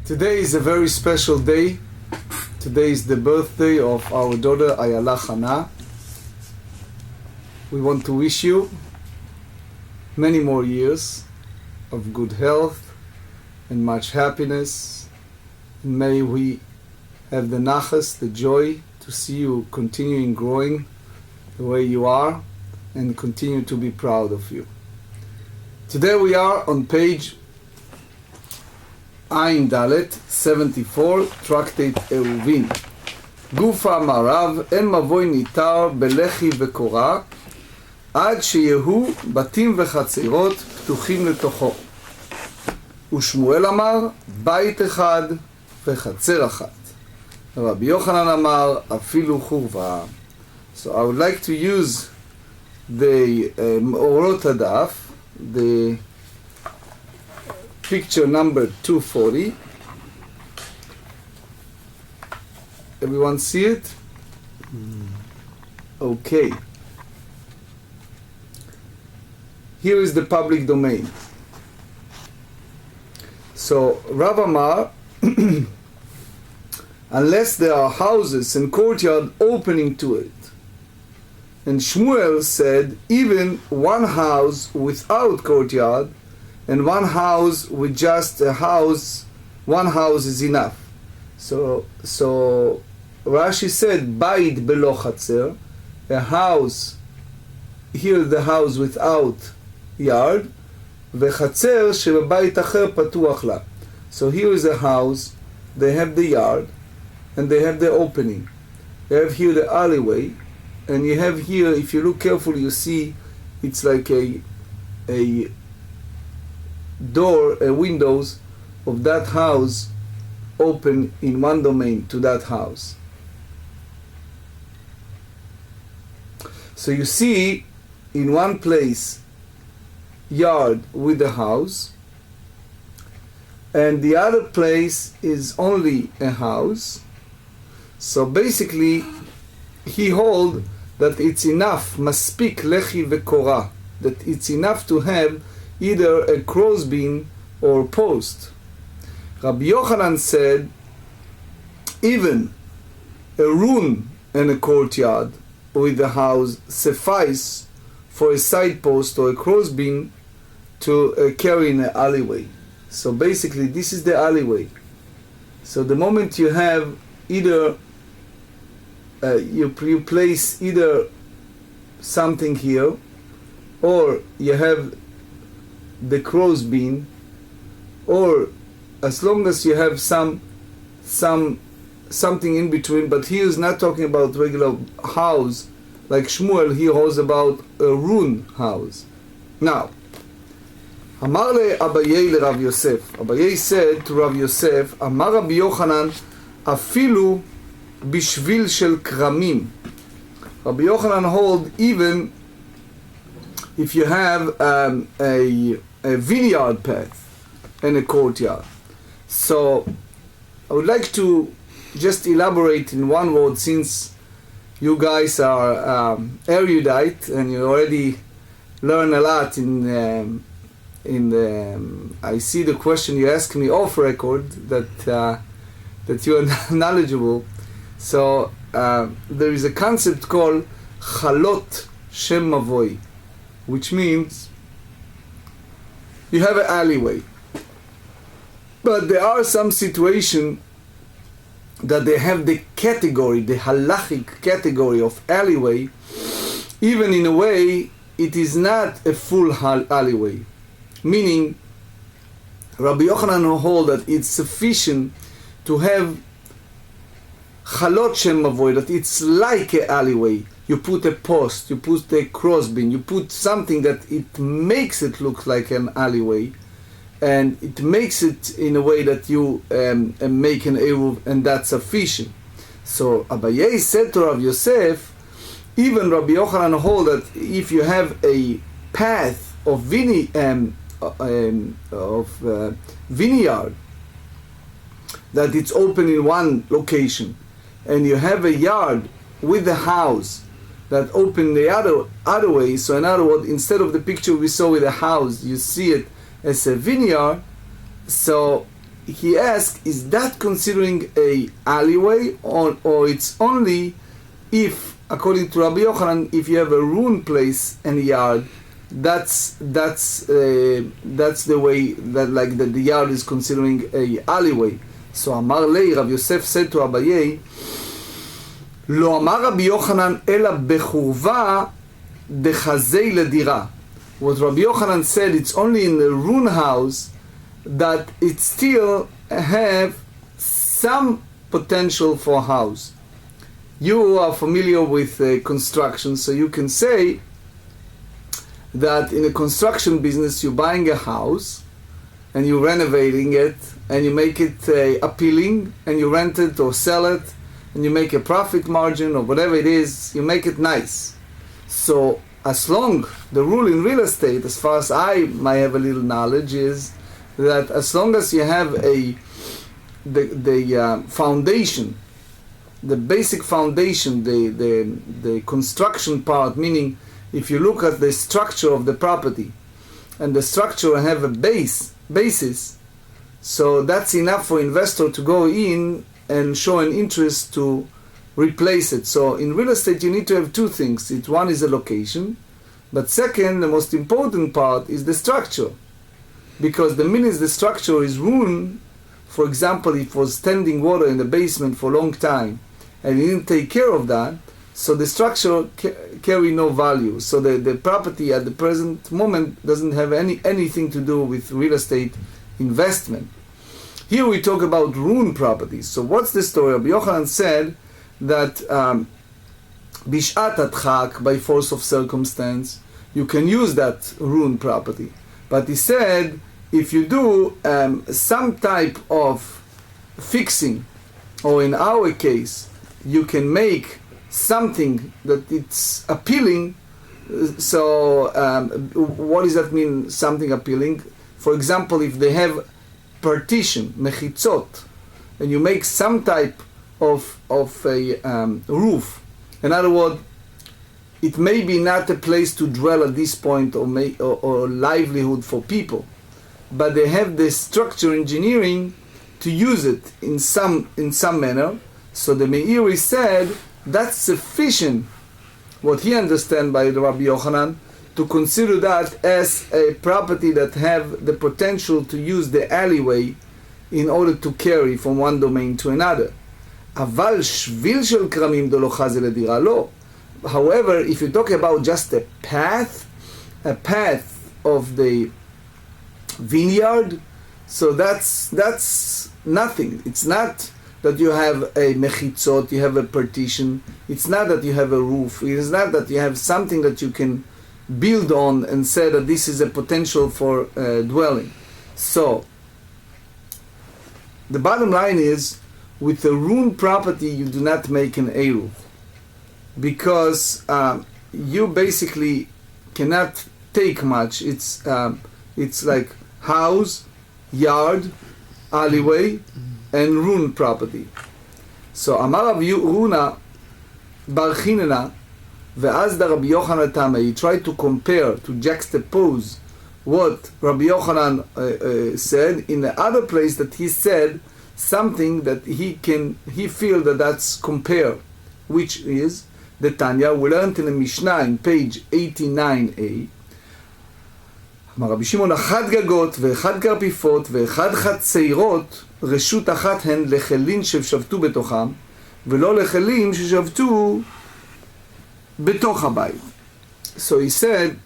Today is a very special day. Today is the birthday of our daughter Ayala Hana. We want to wish you many more years of good health and much happiness. And may we have the nachas, the joy to see you continuing growing the way you are and continue to be proud of you. Today we are on page Ayin Dalet 74, Tractate Cירובין. גוף המערב אין מבוי ניתר בלחי וקורה עד שיהו בתים וחצרות פתוחים לתוכו. ושמואל אמר בית אחד וחצר אחת. רבי יוחנן אמר אפילו חורבה. So I would like to use the מאורות הדף, the picture number 240. Everyone see it? Okay. Here is the public domain. So Rav Amar, unless there are houses and courtyard opening to it. And Shmuel said, even one house without courtyard and one house with just a house, one house is enough. So Rashi said, Bait belo chatzer, a house, here the house without yard, vechatzer shebabait acher patuach la. So here is a house, they have the yard, and they have the opening. They have here the alleyway, and you have here, if you look carefully, you see it's like a door, windows of that house open in one domain to that house. So you see in one place yard with the house, and the other place is only a house. So basically he hold that it's enough, maspik lechi vekora, that it's enough to have either a crowsbeam or post. Rabbi Yochanan said, even a room and a courtyard with the house suffice for a side post or a crossbeam to carry in an alleyway. So basically this is the alleyway. So the moment you have either you place either something here, or you have the crossbeam, or as long as you have something in between. But he is not talking about regular house like Shmuel. He holds about a run house. Now, Amar le Abaye le Rav Yosef. Abaye said to Rav Yosef, Amar Rabbi Yochanan afilu bishvil shel kramim. Rabbi Yochanan hold even if you have a vineyard path and a courtyard. So I would like to just elaborate in one word, since you guys are erudite and you already learn a lot I see the question you asked me off record that you are knowledgeable. So there is a concept called chalot shem mavoi, which means you have an alleyway, but there are some situations that they have the category, the halachic category of alleyway, even in a way it is not a full alleyway. Meaning, Rabbi Yochanan hold that it's sufficient to have chalot shem mavoi, that it's like an alleyway. You put a post, you put a crossbeam, you put something that it makes it look like an alleyway, and it makes it in a way that you make an eruv, and that's sufficient. So Abaye said to Rav Yosef, even Rabbi Yochanan hold that if you have a path of vineyard, that it's open in one location, and you have a yard with the house that open the other way. So in other words, instead of the picture we saw with a house, you see it as a vineyard. So he asked, is that considering a alleyway, or it's only if, according to Rabbi Yochanan, if you have a ruined place and yard, that's the way that, like, that the yard is considering a alleyway. So Amar Lei, Rav Yosef said to Abaye, Lo Amar Rabbi Yochanan ela bechurva dechazei ledira. What Rabbi Yochanan said, it's only in the ruined house that it still have some potential for house. You are familiar with construction, so you can say that in a construction business you're buying a house and you're renovating it and you make it appealing and you rent it or sell it and you make a profit margin or whatever it is, you make it nice. So as long, the rule in real estate, as far as I might have a little knowledge, is that as long as you have the foundation, the basic foundation, the construction part, meaning if you look at the structure of the property and the structure have a basis, so that's enough for investor to go in and show an interest to replace it. So in real estate you need to have two things. One is a location, but second, the most important part is the structure. Because the minute the structure is ruined, for example, if it was standing water in the basement for a long time and you didn't take care of that, so the structure carry no value. So the property at the present moment doesn't have anything to do with real estate investment. Here we talk about ruined properties. So what's the story? Rabbi Yochanan said that Bishat Adchak, by force of circumstance, you can use that ruined property. But he said, if you do some type of fixing, or in our case, you can make something that it's appealing. So what does that mean, something appealing? For example, if they have partition, mechitzot, and you make some type of a roof. In other words, it may be not a place to dwell at this point or livelihood for people, but they have the structure engineering to use it in some manner. So the Meiri said that's sufficient, what he understands by the Rabbi Yochanan, to consider that as a property that have the potential to use the alleyway in order to carry from one domain to another. אבל שביל של כרמים דלא חזה לדירה, לא. However, if you talk about just a path of the vineyard, so that's nothing. It's not that you have a mechitzot, you have a partition. It's not that you have a roof. It is not that you have something that you can build on and say that this is a potential for dwelling. So the bottom line is, with a ruined property you do not make an eruv, because you basically cannot take much. It's like house, yard, alleyway, and ruined property. So Amar Rav Yuna Bar Chinena ve'azda Rabbi Yochanan Tama, he tried to compare, to juxtapose what Rabbi Yochanan said in the other place, that he said something that he feel that that's compare, which is the Tanya. We learned in the Mishnah in page 89a. אמר רבי שמעון, אחד גגות ואחד קרפיפות ואחד חצרות, רשות אחת הן לחלין ששבתו בתוכם, ולא לחלים ששבתו בתוך הבית. So he said,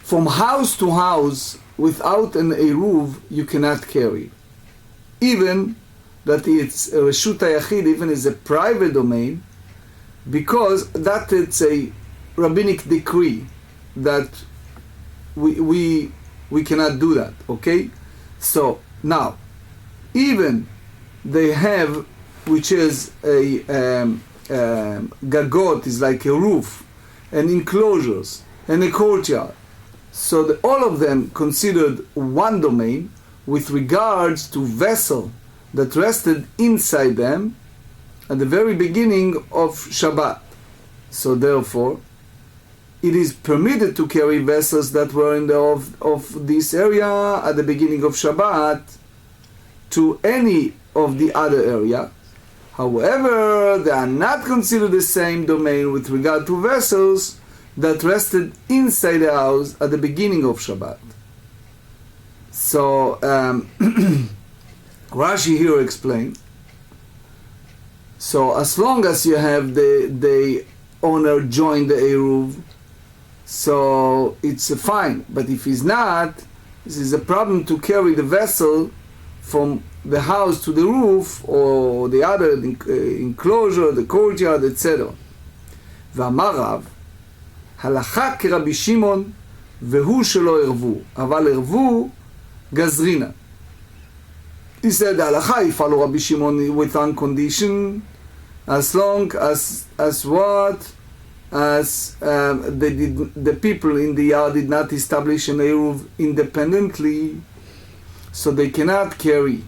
from house to house, without an eruv, you cannot carry. Even that it's a reshut hayachid, even is a private domain, because that it's a rabbinic decree that we cannot do that. Okay, so now even they have, which is a gagot, is like a roof, and enclosures, and a courtyard. So all of them considered one domain with regards to vessel that rested inside them at the very beginning of Shabbat. So therefore, it is permitted to carry vessels that were in the of this area at the beginning of Shabbat to any of the other area. However, they are not considered the same domain with regard to vessels that rested inside the house at the beginning of Shabbat. So Rashi here explained. So as long as you have the owner join the Eruv, so it's fine. But if he's not, this is a problem to carry the vessel from the house to the roof or the other enclosure, the courtyard, etc. ואמר רב, הלכה כרבי שמעון והוא שלא ערבו, אבל ערבו גזרינה. He said the halacha, he follow Rabbi Shimon with one condition, as long as what? As the people in the yard did not establish an Eruv independently, so they cannot carry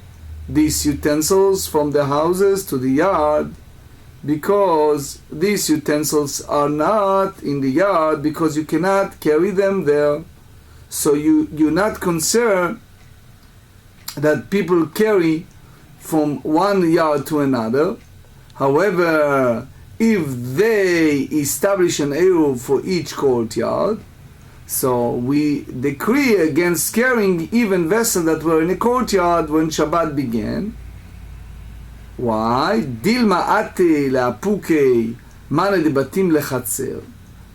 these utensils from the houses to the yard, because these utensils are not in the yard, because you cannot carry them there. So you're not concerned that people carry from one yard to another. However, if they establish an Eruv for each courtyard, so we decree against carrying even vessels that were in a courtyard when Shabbat began. Why? Dilma ate le'apukei mane debatim lechatzer.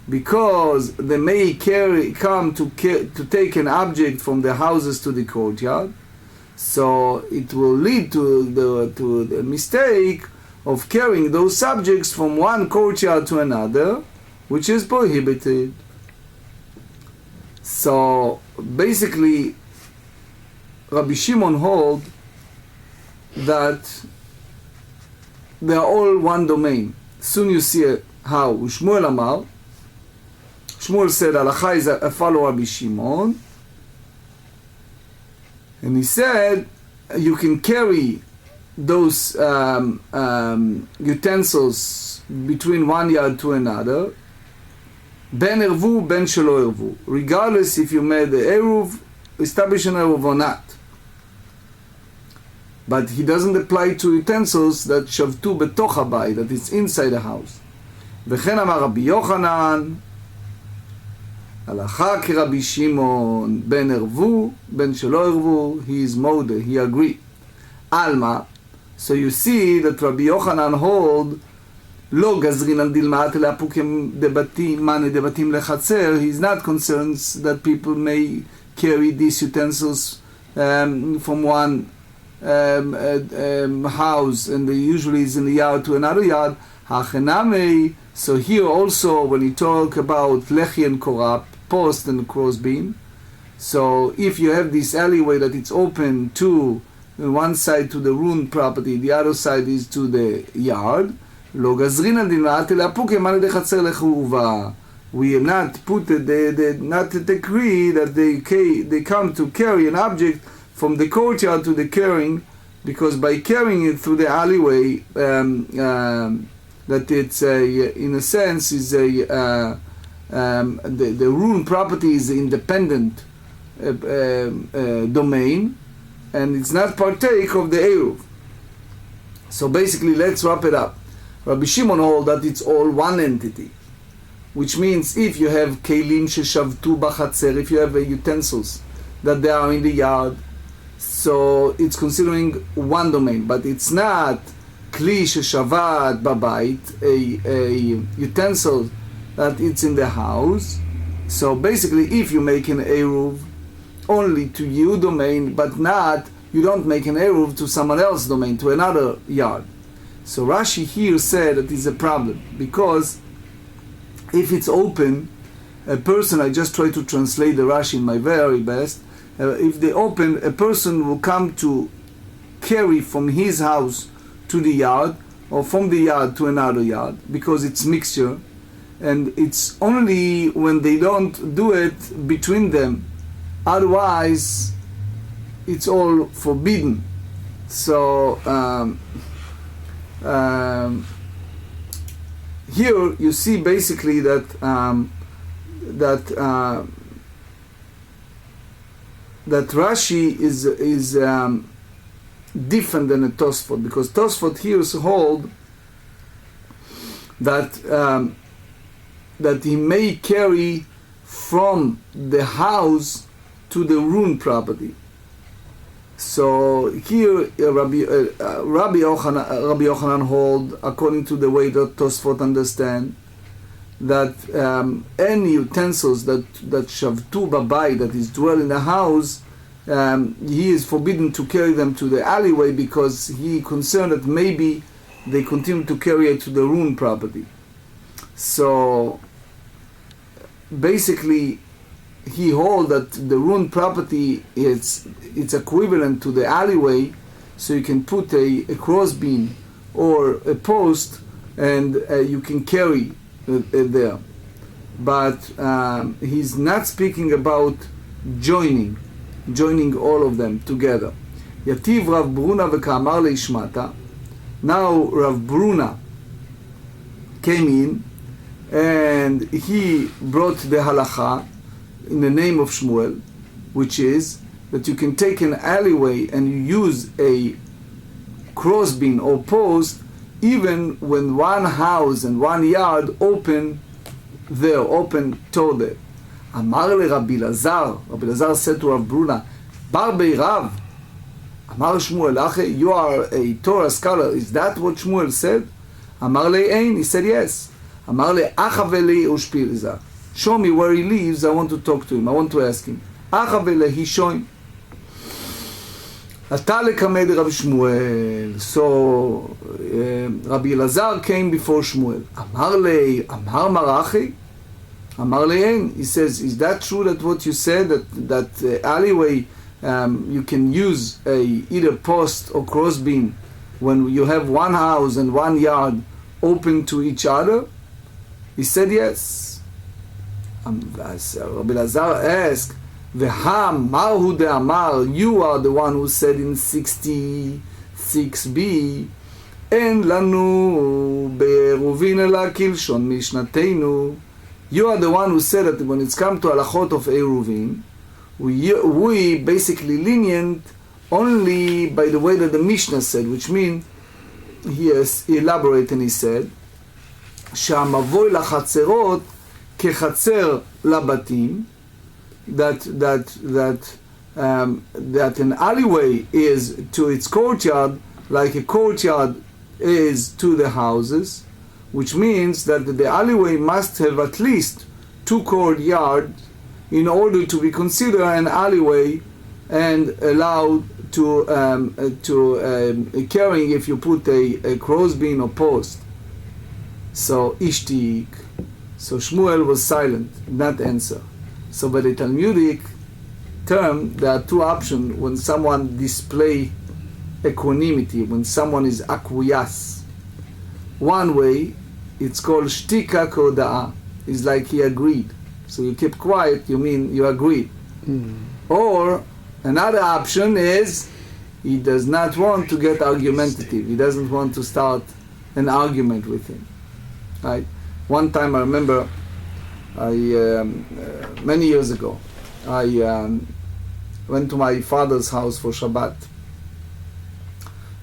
Because they may come to take an object from the houses to the courtyard, so it will lead to the mistake of carrying those subjects from one courtyard to another, which is prohibited. So basically, Rabbi Shimon hold that they are all one domain. Soon you see how Shmuel Amar. Shmuel said, "Halacha is a follow Rabbi Shimon," and he said, "You can carry those utensils between one yard to another, ben ervu, ben shelo ervu, regardless if you made the eruv, establish an eruv or not." But he doesn't apply to utensils that shavtu betoch habayit, that is inside the house. V'chen amar Rabbi Yochanan, הלכה כרבי שמעון, ben ervu, ben shelo ervu, he is modeh, he agreed. Alma, so you see that Rabbi Yochanan hold לא גזרין על דילמת אלא פוקים דבתים, מנה דבתים לחצר. He's not concerned that people may carry these utensils from one house, and they usually is in the yard to another yard. Hachename, so here also when you talk about lechi and korab, post and crossbeam, so if you have this alleyway that it's open to one side to the ruined property, the other side is to the yard, לא גזרין על דילמת אלא פוקים מנה דחצר לחורבה. We have not put not decree that they come to carry an object from the courtyard to the carrying, because by carrying it through the alleyway, that it's in a sense is the ruined property is an independent domain, and it's not partake of the Eruv. So basically, let's wrap it up. Rabbi Shimon hold that it's all one entity, which means if you have kelim sheshavtu bachatzer, if you have utensils that they are in the yard, so it's considering one domain, but it's not kli sheshavat babayit, a utensil that it's in the house. So basically, if you make an eruv only to your domain, but not, you don't make an eruv to someone else's domain, to another yard. So Rashi here said that is a problem, because if it's open, a person, I just try to translate the Rashi in my very best, if they open, a person will come to carry from his house to the yard, or from the yard to another yard, because it's mixture, and it's only when they don't do it between them, otherwise it's all forbidden. So here you see basically that that Rashi is different than a Tosfot, because Tosfot here hold that he may carry from the house to the ruined property. So here Rabbi Yochanan hold, according to the way that Tosfot understand, that any utensils that shavtu babai, that is dwell in the house, he is forbidden to carry them to the alleyway, because he concerned that maybe they continue to carry it to the ruined property. So basically he hold that the ruined property it's equivalent to the alleyway, so you can put a crossbeam or a post and you can carry it there. But he's not speaking about joining all of them together. Yativ Rav Bruna v'ka'amar leishmata. Now Rav Bruna came in and he brought the halacha in the name of Shmuel, which is that you can take an alleyway and you use a crossbeam or post even when one house and one yard open toward it. Amar le Rabbi Lazar said to Rav Bruna, Bar Beirav, Amar Shmuel Ache, you are a Torah scholar, is that what Shmuel said? Amar le Ein, he said yes. Amar le Achaveli Ushpiliza, show me where he lives, I want to talk to him, I want to ask him. Achaveli, he show him. Ata lekamed Rabbi Shmuel. So Rabbi Lazar came before Shmuel. Amar Marachi. Amar le'en. He says, is that true that what you said, that alleyway you can use either post or crossbeam when you have one house and one yard open to each other? He said yes. Rabbi Lazar asked, V'ham marhu de'amar, you are the one who said in 66b, En lanu be'Eiruvin ela kilshon mishnatenu. You are the one who said that when it's come to halachot of Eiruvin, we basically lenient only by the way that the Mishnah said, which means he elaborated and he said, שהמבוי לחצרות כחצר לבתים, that an alleyway is to its courtyard like a courtyard is to the houses, which means that the alleyway must have at least 2 courtyards in order to be considered an alleyway and allowed to carrying if you put a crossbeam or post. So ishtik. So Shmuel was silent, not answer. So by the Talmudic term, there are 2 options when someone display equanimity, when someone is acquiesce. One way, it's called shtika koda'a. It's like he agreed. So you keep quiet, you mean you agreed. Or another option is he does not want to get argumentative. He doesn't want to start an argument with him. Right? One time I remember, many years ago, I went to my father's house for Shabbat.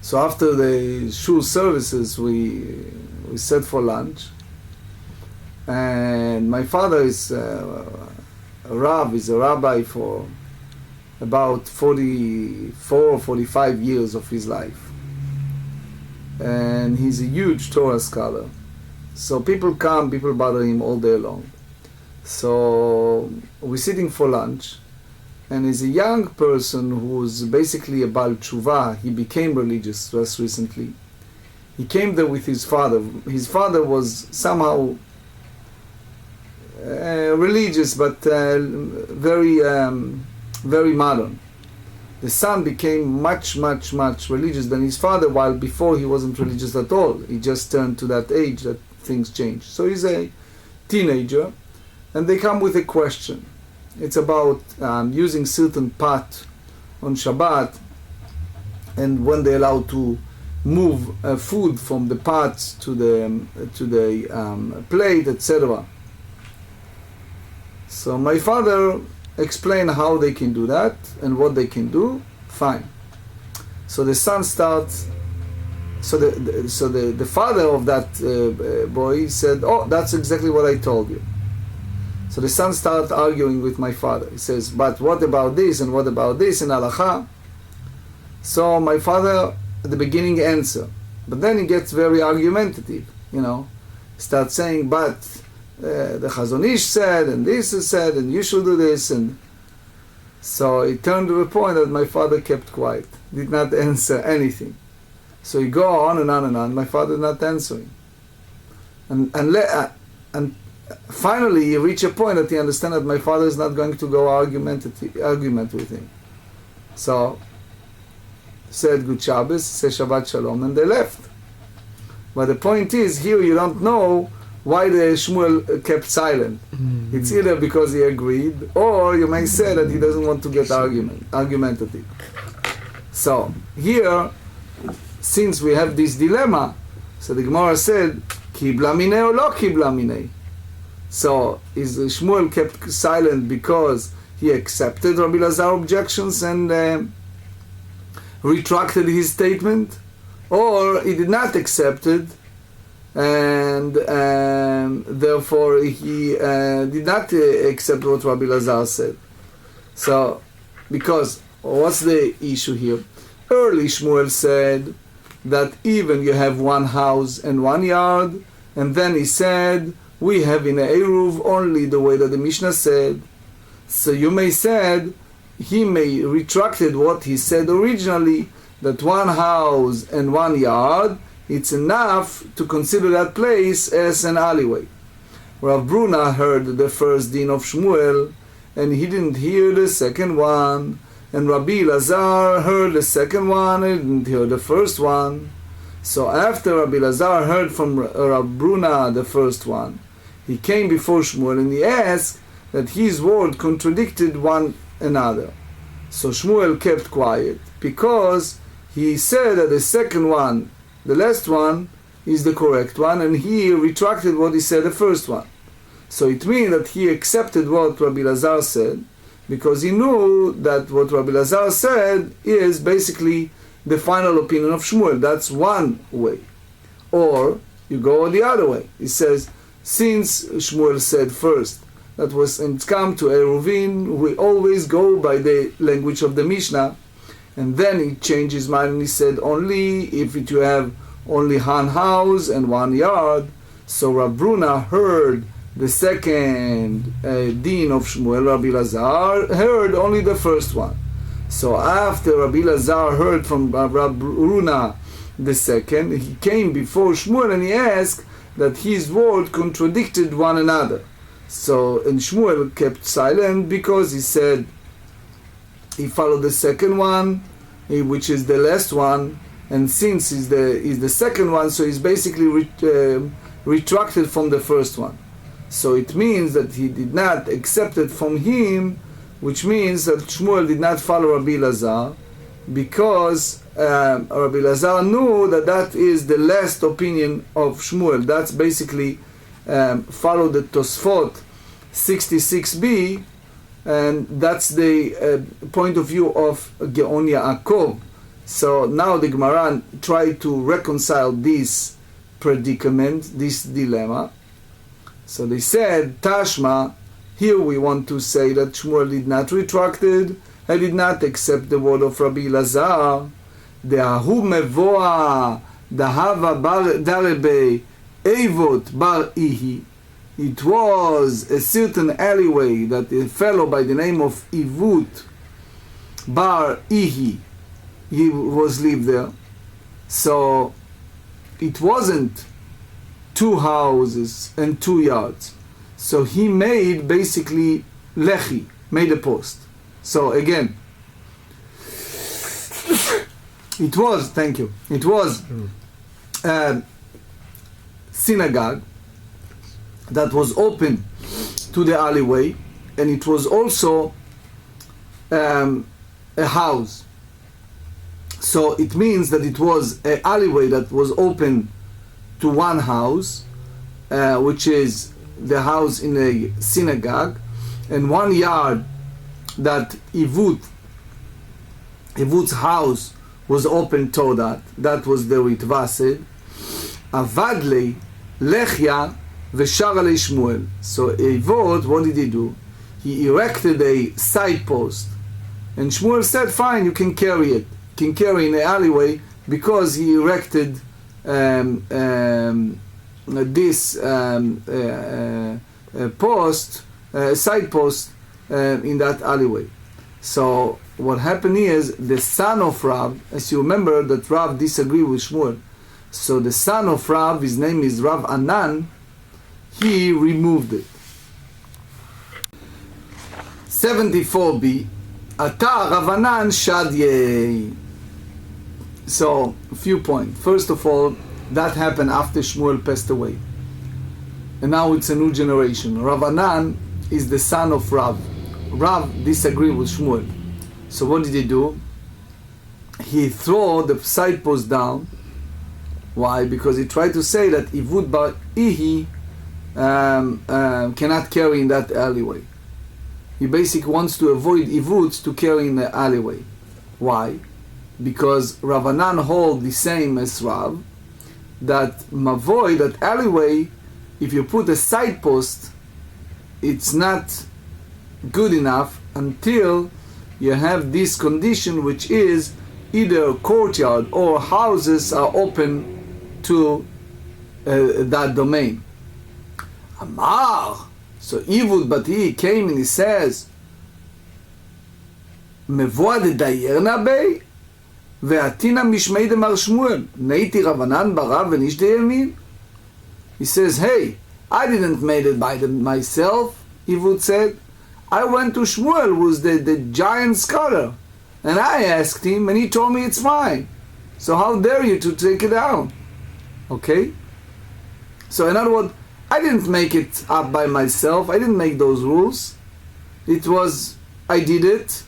So after the shul services, we sat for lunch, and my father is a rabbi for about 44 or 45 years of his life, and he's a huge Torah scholar. So people bother him all day long. So we're sitting for lunch, and he's a young person who's basically a Baal Tshuva. He became religious just recently. He came there with his father. His father was somehow religious, but very modern. The son became much religious than his father, while before he wasn't religious at all. He just turned to that age that things changed. So he's a teenager, and they come with a question. It's about using certain pot on Shabbat, and when they're allowed to move food from the pots to the plate, etc. So my father explained how they can do that and what they can do. Fine. So the son starts. So the father of that boy said, "Oh, that's exactly what I told you." So the son started arguing with my father. He says, "But what about this and what about this in halacha?" So my father at the beginning answer, but then he gets very argumentative. Starts saying, "But the Chazon Ish said, and this is said, and you should do this." And so it turned to a point that my father kept quiet, did not answer anything. So he go on and on and on. My father not answering, and finally he reached a point that he understand that my father is not going to go argument with him. So said good Shabbos, said Shabbat Shalom, and they left. But the point is, here you don't know why the Shmuel kept silent. Mm-hmm. It's either because he agreed, or you may say that he doesn't want to get argumentative. So here, since we have this dilemma, so the Gemara said, Kibla minei or lo kibla minei? So is Shmuel kept silent because he accepted Rabbi Lazar's objections and retracted his statement, or he did not accept it, and therefore he did not accept what Rabbi Lazar said. So, because what's the issue here? Early Shmuel said that even you have one house and one yard, and then he said we have in Eruv only the way that the Mishnah said. So you may said he may retracted what he said originally, that one house and one yard, it's enough to consider that place as an alleyway. Rav Bruna heard the first din of Shmuel, and he didn't hear the second one. And Rabbi Lazar heard the second one and didn't hear the first one. So after Rabbi Lazar heard from Rav Bruna the first one, he came before Shmuel and he asked that his word contradicted one another. So Shmuel kept quiet because he said that the second one, the last one, is the correct one, and he retracted what he said the first one. So it means that he accepted what Rabbi Lazar said, because he knew that what Rabbi Lazar said is basically the final opinion of Shmuel. That's one way. Or you go the other way. He says, since Shmuel said first that was and come to Eiruvin, we always go by the language of the Mishnah, and then he changed his mind and he said only if you have only one house and one yard. So Rav Bruna heard the second din of Shmuel. Rabbi Lazar heard only the first one. So after Rabbi Lazar heard from Rav Bruna the second, he came before Shmuel and he asked that his word contradicted one another. So and Shmuel kept silent because he said he followed the second one, which is the last one, and since is the second one, so he's basically retracted from the first one. So it means that he did not accept it from him, which means that Shmuel did not follow Rabbi Lazar, because Rabbi Lazar knew that that is the last opinion of Shmuel. That's basically follow the Tosfot 66b, and that's the point of view of Geon Yaakov. So now the Gemara tried to reconcile this predicament, this dilemma. So they said, Tashma, here we want to say that Shmuel did not retracted, he did not accept the word of Rabbi Lazar. De'ahu mevoa dahava bar darebe evot bar ihi. It was a certain alleyway that a fellow by the name of Ivut bar ihi, he was lived there. So it wasn't 2 houses and 2 yards. So he made basically lechi, made a post. So again, it was, thank you, it was a synagogue that was open to the alleyway, and it was also a house. So it means that it was an alleyway that was open to one house, which is the house in a synagogue, and 1 yard that Ivut's house was open to that was the Ritvasid. Avadle Lechya Vesharale Shmuel. So Ivut, what did he do? He erected a side post, and Shmuel said, fine, you can carry it. You can carry in the alleyway, because he erected this side post in that alleyway. So what happened is, the son of Rav, as you remember that Rav disagreed with Shmuel, so the son of Rav, his name is Rav Anan, he removed it. 74b, Ata Rav Anan Shadye. So, a few points. First of all, that happened after Shmuel passed away. And now it's a new generation. Rav Anan is the son of Rav. Rav disagreed with Shmuel. So what did he do? He threw the side post down. Why? Because he tried to say that Ivut Bar Ihi cannot carry in that alleyway. He basically wants to avoid Ivut to carry in the alleyway. Why? Because Rav Anan hold the same as Rav, that Mavoy, that alleyway, if you put a side post, it's not good enough until you have this condition, which is either a courtyard or houses are open to that domain. Amar, so Ivut Bati came and he says, Mevoa de Dayer Nabei, Ve'atina Mishmei de Mar Shmuel, Neiti Ravanan Barav Venish de Yamin. He says, hey, I didn't make it by myself, Ivut said. I went to Shmuel, who's the giant scholar, and I asked him, and he told me it's fine. So how dare you to take it down? Okay? So in other words, I didn't make it up by myself. I didn't make those rules. I did it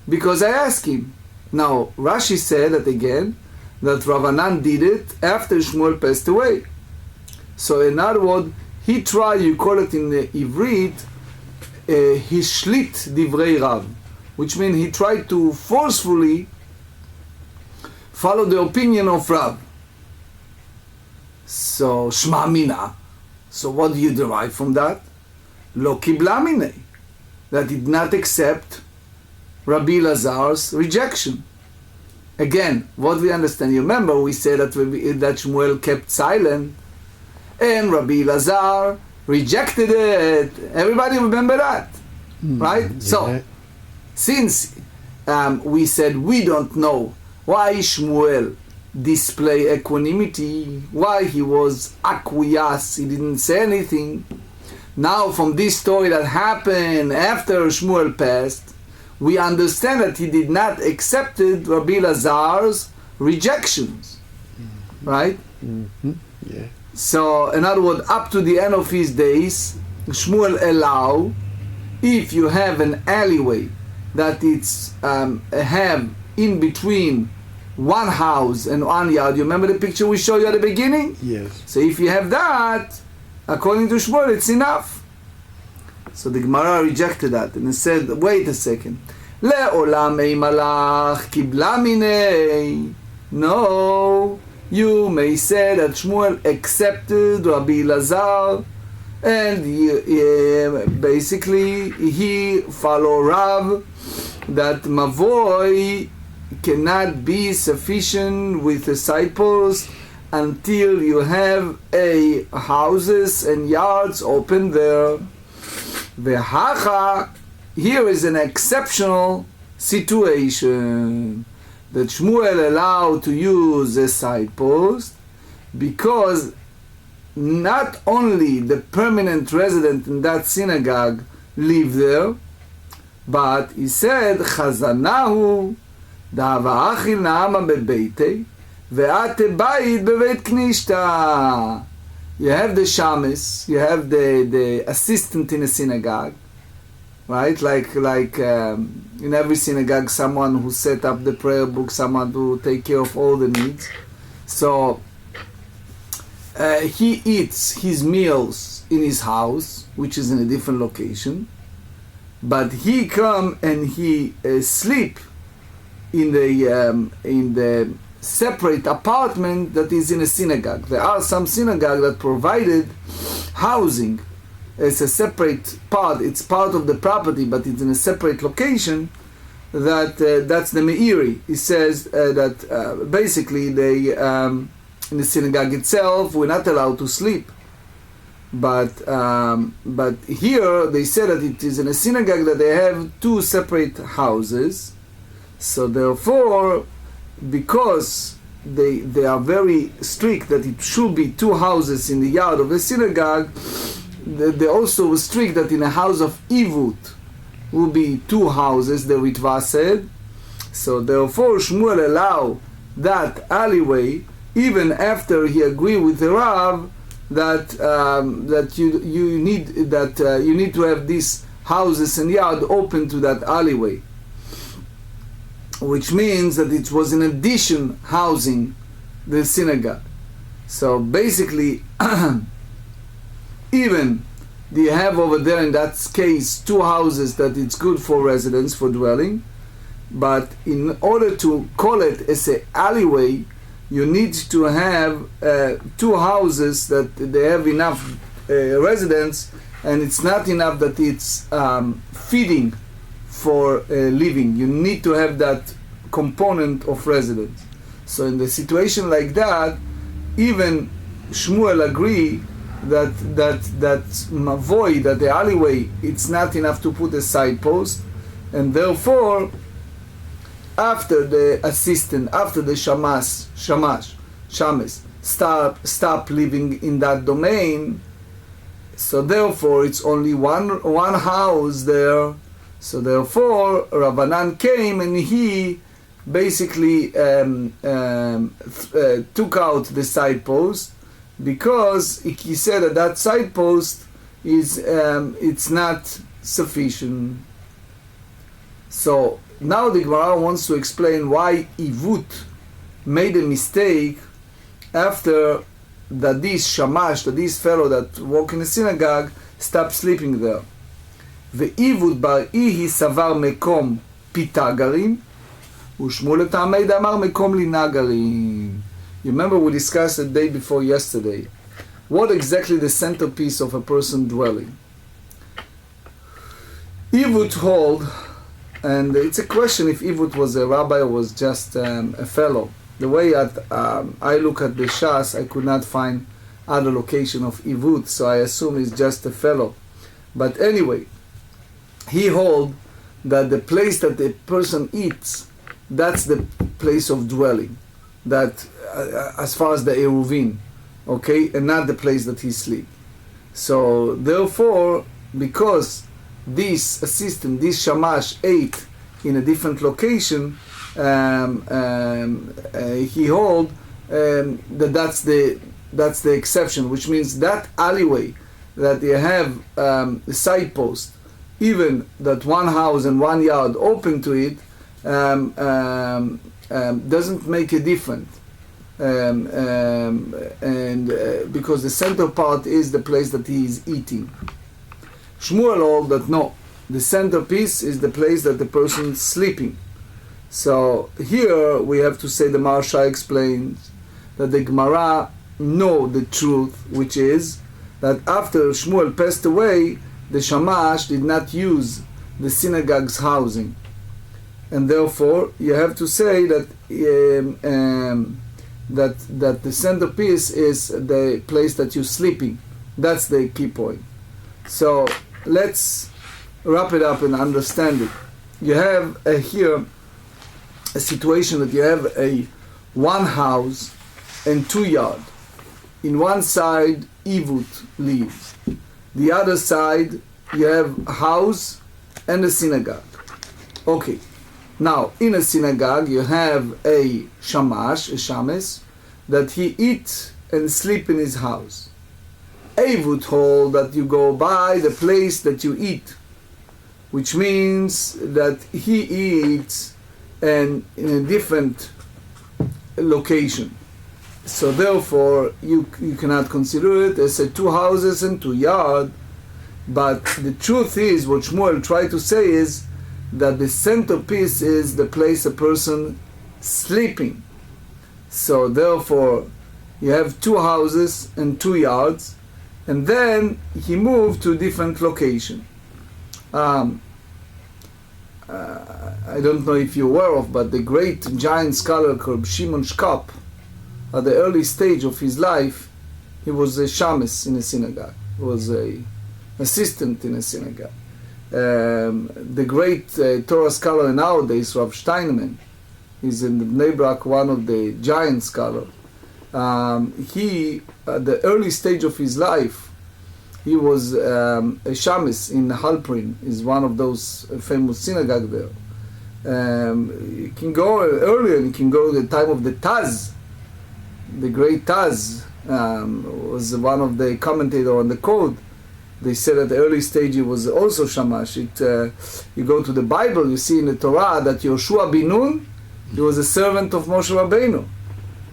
because I asked him. Now, Rashi said that again, that Rav Anan did it after Shmuel passed away. So in other words, he tried, you call it in the Ivrit, Hishlit Divrei Rav, which means he tried to forcefully follow the opinion of Rav. So, Shma Mina. So what do you derive from that? Lo Kibla Minei. That did not accept Rabbi Lazar's rejection. Again, what we understand, you remember we said that Shmuel kept silent, and Rabbi Lazar rejected it. Everybody remember that, right? Yeah. So, since we said we don't know why Shmuel display equanimity, why he was acquiesced, he didn't say anything. Now from this story that happened after Shmuel passed, we understand that he did not accept Rabbi Lazar's rejections, right? Mm-hmm. Yeah. So, in other words, up to the end of his days, Shmuel allow, if you have an alleyway that it's have in between one house and 1 yard. You remember the picture we showed you at the beginning? Yes. So if you have that, according to Shmuel, it's enough. So the Gemara rejected that and it said, wait a second. Le'olam ei malach kibla minei. No, you may say that Shmuel accepted Rabbi Lazar, and basically he followed Rav, that Mavoy cannot be sufficient with a side post until you have a houses and yards open there. Vehacha, here is an exceptional situation that Shmuel allowed to use a side post because not only the permanent resident in that synagogue live there, but he said, Chazanahu da'ava'achil na'ama bebeitei ve'ate bayit bebeit knishta. You have the shamis, you have the assistant in a synagogue, right? Like in every synagogue, someone who set up the prayer book, someone to take care of all the needs. So he eats his meals in his house, which is in a different location, but he come and he sleep in the separate apartment that is in a synagogue. There are some synagogues that provided housing as a separate part. It's part of the property, but it's in a separate location. That's the Meiri. He says that basically they in the synagogue itself we're not allowed to sleep, but here they say that it is in a synagogue that they have two separate houses. So therefore, because they are very strict that it should be two houses in the yard of the synagogue, they also strict that in a house of Ivut will be two houses, the Ritva said. So therefore Shmuel allow that alleyway even after he agreed with the Rav that you need to have these houses and yard open to that alleyway, which means that it was in addition housing the synagogue. So basically even you have over there in that case two houses that it's good for residents, for dwelling, but in order to call it as an alleyway you need to have two houses that they have enough residents, and it's not enough that it's feeding for living. You need to have that component of residence. So in the situation like that, even Shmuel agree that mavoi, that the alleyway, it's not enough to put a side post, and therefore after the assistant, after the shamas stop living in that domain, so therefore it's only one house there. So therefore Rabbanan came and he basically took out the side post, because he said that side post is it's not sufficient. So now the Gemara wants to explain why Ivut made a mistake after that this shamash, that this fellow that work in the synagogue, stopped sleeping there. Ve'ivut bar ihi savar mekom pitagarim ushmu letamei damar mekom linagarim. You remember we discussed the day before yesterday what exactly the centerpiece of a person dwelling. Ivut hold, and it's a question if Ivut was a rabbi or was just a fellow. The way I look at the Shas, I could not find other location of Ivut, so I assume it's just a fellow. But anyway, he hold that the place that the person eats, that's the place of dwelling. That as far as the Eiruvin, okay, and not the place that he sleep. So therefore, because this assistant, this shamash, ate in a different location, he hold that's the exception, which means that alleyway that you have the side post, even that one house and one yard open to it, doesn't make a difference, and because the center part is the place that he is eating. Shmuel hold that no, the centerpiece is the place that the person is sleeping. So here we have to say the Maharsha explains that the Gemara know the truth, which is that after Shmuel passed away, the Shamash did not use the synagogue's housing, and therefore you have to say that that the centerpiece is the place that you're sleeping. That's the key point. So let's wrap it up and understand it. You have here a situation that you have a one house and 2 yards. In one side, Ivut lives. The other side, you have a house and a synagogue. Okay. Now, in a synagogue, you have a shamash, a shames, that he eats and sleep in his house. Ivut hold that you go by the place that you eat, which means that he eats and in a different location. So therefore, you cannot consider it as a 2 houses and 2 yards. But the truth is, what Shmuel tried to say is that the centerpiece is the place a person sleeping. So therefore, you have 2 houses and 2 yards, and then he moved to a different location. I don't know if you're aware of, but the great giant scholar called Shimon Shkop, at the early stage of his life, he was a shamus in a synagogue. He was a assistant in a synagogue. The great Torah scholar nowadays, Rav Steinman, is in the Bnei Brak, one of the giant scholars. He, at the early stage of his life, he was a shamus in Halprin, is one of those famous synagogue there. You can go earlier, you can go to the time of the Taz. The great Taz was one of the commentators on the code. They said at the early stage he was also shamash. You go to the Bible, you see in the Torah that Yoshua bin Nun, he was a servant of Moshe Rabbeinu.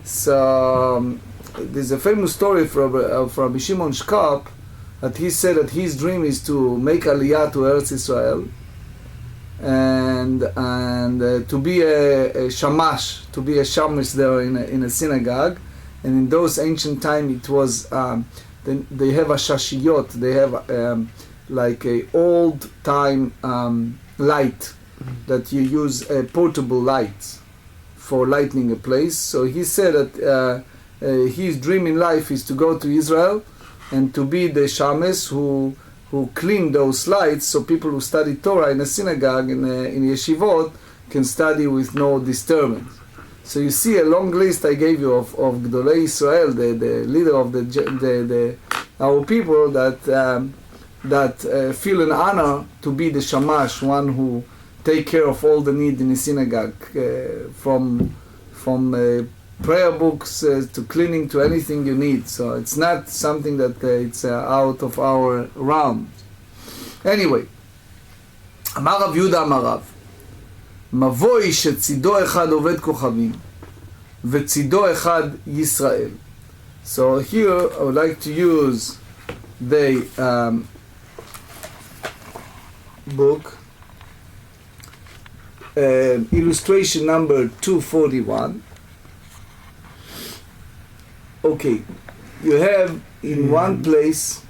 So there's a famous story from Rabbi Shimon Shkop, that he said that his dream is to make Aliyah to Eretz Israel and to be a shamash, to be a shamash there in a synagogue. And in those ancient times it was, they have a shashiyot, they have like a old time light that you use, portable lights for lighting a place. So he said that his dream in life is to go to Israel and to be the shames who clean those lights, so people who study Torah in a synagogue, in yeshivot, can study with no disturbance. So you see a long list I gave you of Gdolei Israel, the leader of our people that feel an honor to be the shamash, one who take care of all the need in the synagogue, from prayer books to cleaning to anything you need. So it's not something that it's out of our realm. Anyway, אמר רב יהודה אמר רב, מבוי שצידו אחד עובד כוכבים וצידו אחד ישראל. So here I would like to use the book, illustration number 241. Okay, you have in one place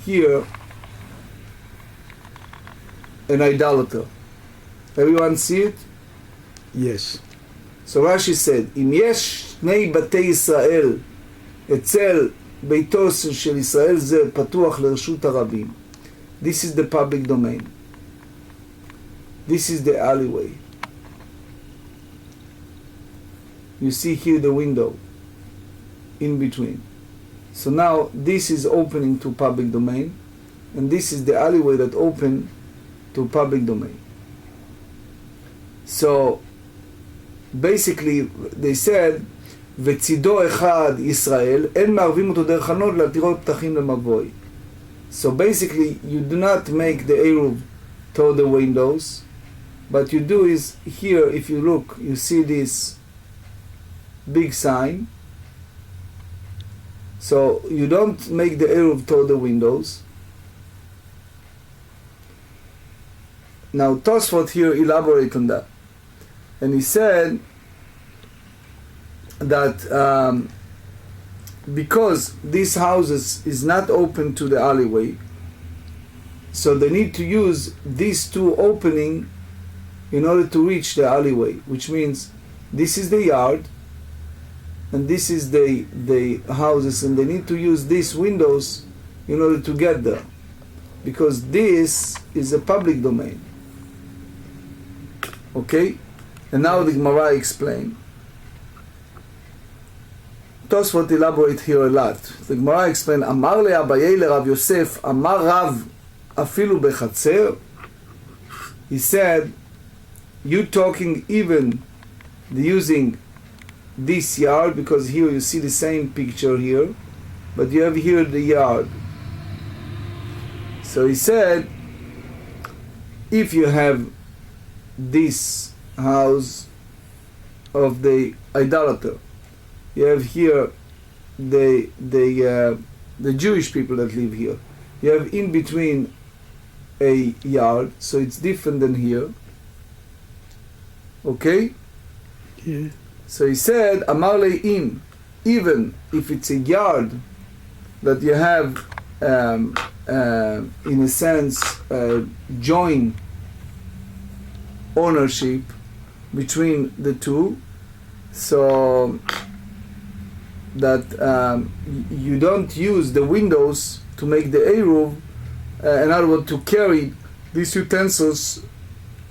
here an idolater. Everyone see it? Yes. So Rashi said, אם יש שני בתי ישראל אצל ביתו של ישראל זה פתוח לרשות הרבים. This is the public domain. This is the alleyway. You see here the window in between. So now this is opening to public domain, and this is the alleyway that open to public domain. So basically they said וצידו אחד ישראל אין מערבים אותו דרך הנוד להתירות פתחים למבוי. So basically you do not make the Eruv toward the windows, but you do is here, if you look, you see this big sign. So you don't make the Eruv toward the windows. Now Tosfot here elaborate on that, and he said that because these houses is not open to the alleyway, so they need to use these two opening in order to reach the alleyway, which means this is the yard and this is the houses, and they need to use these windows in order to get there, because this is a public domain. Okay? And now the Gemara explain. Tosfot elaborate here a lot. The Gemara explain, אמר לאביי לרב יוסף, אמר רב אפילו בחצר. He said, you talking even using this yard, because here you see the same picture here, but you have here the yard. So he said, if you have this house of the idolater, you have here the Jewish people that live here, you have in between a yard, so it's different than here. Okay? Yeah. So he said, Amar in, even if it's a yard that you have, in a sense, joint ownership between the two, so that you don't use the windows to make the Eruv, in other words, to carry these utensils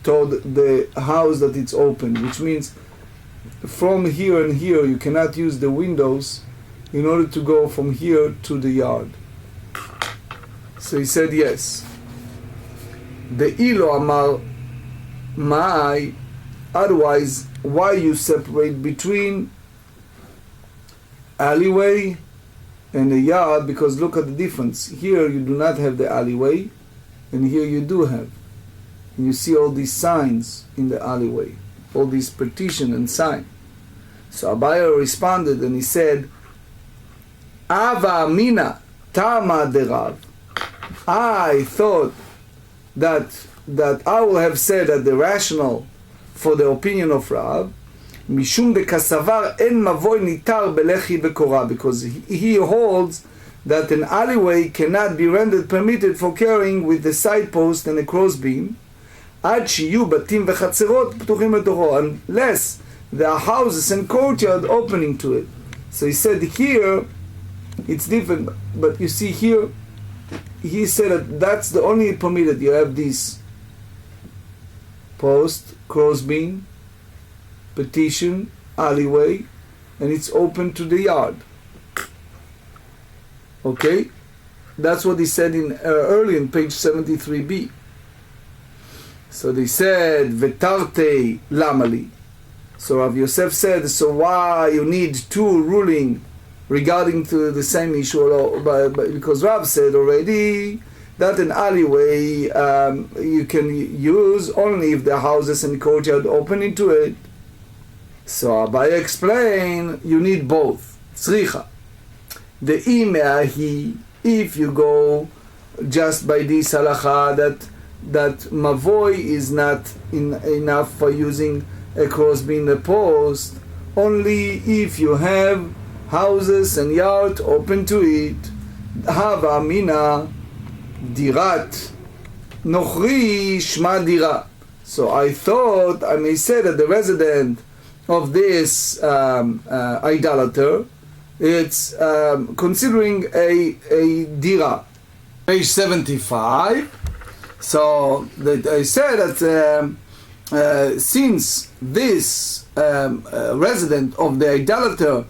toward the house that it's open, which means from here and here you cannot use the windows in order to go from here to the yard. So he said yes. The Ilo Amar Ma'ai, otherwise why you separate between alleyway and the yard? Because look at the difference. Here you do not have the alleyway, and here you do have. And you see all these signs in the alleyway, all these partition and sign. So Abaya responded and he said, Ava Mina Tama Derav. I thought that I will have said that the rational for the opinion of Rav, Mishum de Kasavar en mavoy nitar belechi bekora, because he holds that an alleyway cannot be rendered permitted for carrying with the side post and a crossbeam, ad shiyu batim v'chatzerot ptuchim letocho, unless there are houses and courtyard opening to it. So he said here it's different, but you see here he said that that's the only permitted. You have this post, crossbeam, petition, alleyway, and it's open to the yard. Okay? That's what he said in early in page 73b. So they said, Vetarte lamali. So Rav Yosef said, so why you need two ruling regarding to the same issue? Because Rav said already that an alleyway you can use only if the houses and courtyard open into it. So Abaye explained, you need both. Tzricha. The imeahi, if you go just by this halacha that mavoy is not enough for using a crossbeam, a post, only if you have houses and yard open to it. Hava mina dirat nochri shma dira. So I thought I may say that the resident of this idolater, it's considering a dira. Page 75. So that I said that since this resident of the idolater,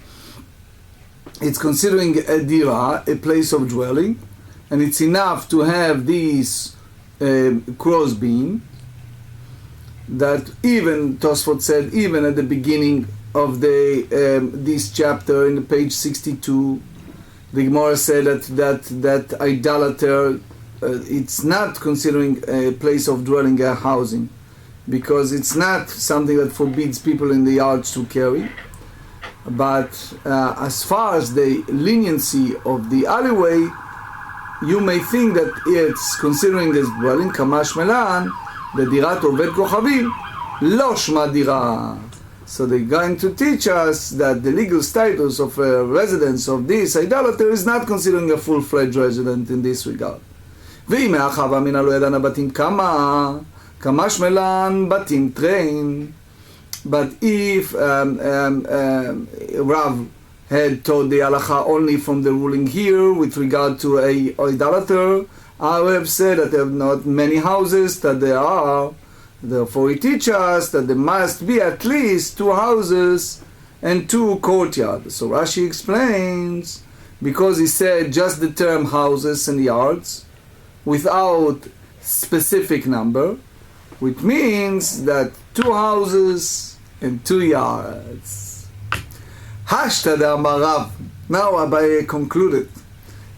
it's considering a dira, a place of dwelling, and it's enough to have these crossbeam, that even Tosfot said, even at the beginning of the this chapter in the page 62, the Gemara said that idolater, it's not considering a place of dwelling, a housing, because it's not something that forbids people in the yards to carry. But as far as the leniency of the alleyway, you may think that it's considering as dwelling, kamash melan, the dirat oved kochavim, lo shma dira. So they're going to teach us that the legal status of a residence of this idolater is not considering a full-fledged resident in this regard. ואם האחווה אמינא לא ידענה בתים כמה, כמש מלן בתים train. But if Rav had taught the halacha only from the ruling here with regard to a idolater, I would have said that there are not many houses, that there are. Therefore he teaches us that there must be at least 2 houses and 2 courtyards. So Rashi explains, because he said just the term houses and yards without specific number, which means that 2 houses and 2 yards. Hashtada Amar Rav. Now Abaye concluded,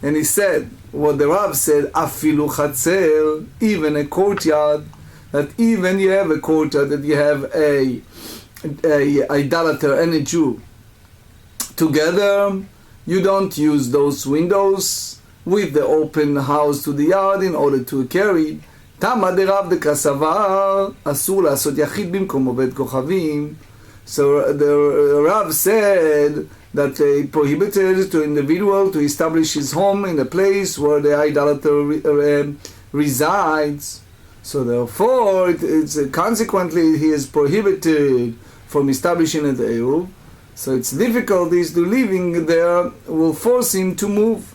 and he said what the Rav said, afilu chatzer, even a courtyard, that even you have a courtyard, that you have a idolater and a Jew together, you don't use those windows. with the open house to the yard in order to carry. תמה דרב דקסבר, אסור לעשות יחיד במקום עובד כוכבים. So the Rav said that they prohibited to individual to establish his home in a place where the idolater resides. So therefore, consequently, he is prohibited from establishing an Eruv. So its difficulties to living there will force him to move.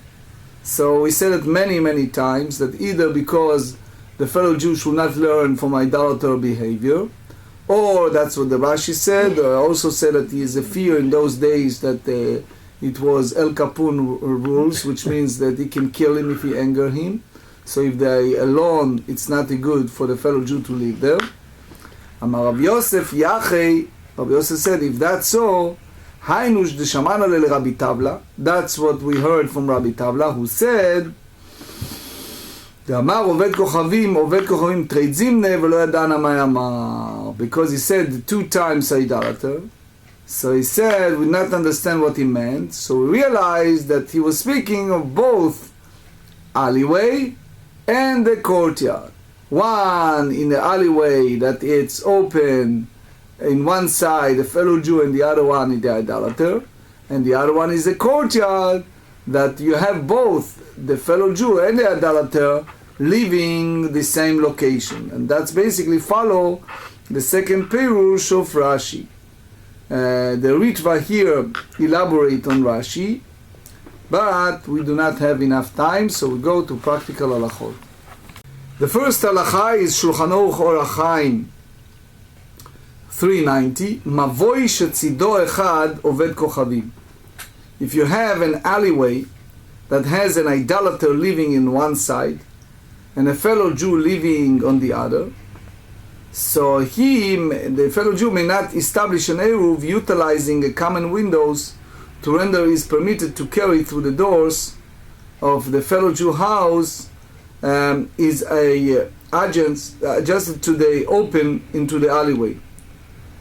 So we said it many, many times that either because the fellow Jew should not learn from idolater behavior, or that's what the Rashi said. Also said that he is a fear in those days that it was El Kapun rules, which means that he can kill him if he anger him. So if they alone, it's not good for the fellow Jew to live there. Amar Rav Yosef Yachei, Rav Yosef said, if that's so, Hainush deshamana le Rabbi Tabla. That's what we heard from Rabbi Tabla, who said, ואמר עובד כוכבים תרי זימנה ולא ידענה מה אמר, because he said 2 times idolater. So he said we did not understand what he meant. So we realized that he was speaking of both alleyway and the courtyard. One in the alleyway that it's open in one side, the fellow Jew, and the other one is the idolater, and the other one is the courtyard that you have both the fellow Jew and the idolater living the same location. And that's basically follow the second Perush of Rashi. The Ritva here elaborate on Rashi, but we do not have enough time, so we go to practical halachot. The first halacha is Shulchan Aruch Orach Chaim 390, Mavoi shetzido echad oved kochavim. If you have an alleyway that has an idolater living in one side and a fellow Jew living on the other, so the fellow Jew may not establish an Eruv utilizing a common windows to render is permitted to carry through the doors of the fellow Jew house is adjusted to the open into the alleyway.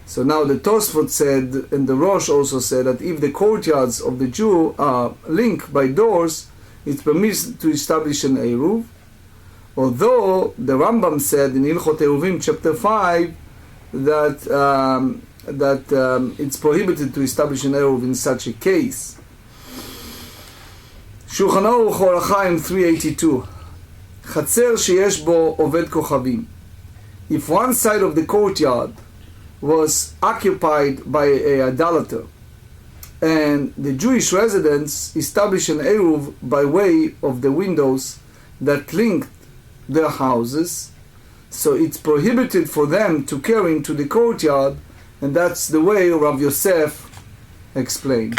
So now the Tosfot said, and the Rosh also said, that if the courtyards of the Jew are linked by doors, it's permitted to establish an Eruv. Although the Rambam said in Hilchot Eiruvin chapter 5 that it's prohibited to establish an Eruv in such a case. Shulchan Aruch Orach Chaim 382, Chatzer sheyesh bo oved kochavim. If one side of the courtyard was occupied by an idolater, and the Jewish residents established an Eruv by way of the windows that linked their houses, so it's prohibited for them to carry into the courtyard, and that's the way Rav Yosef explained.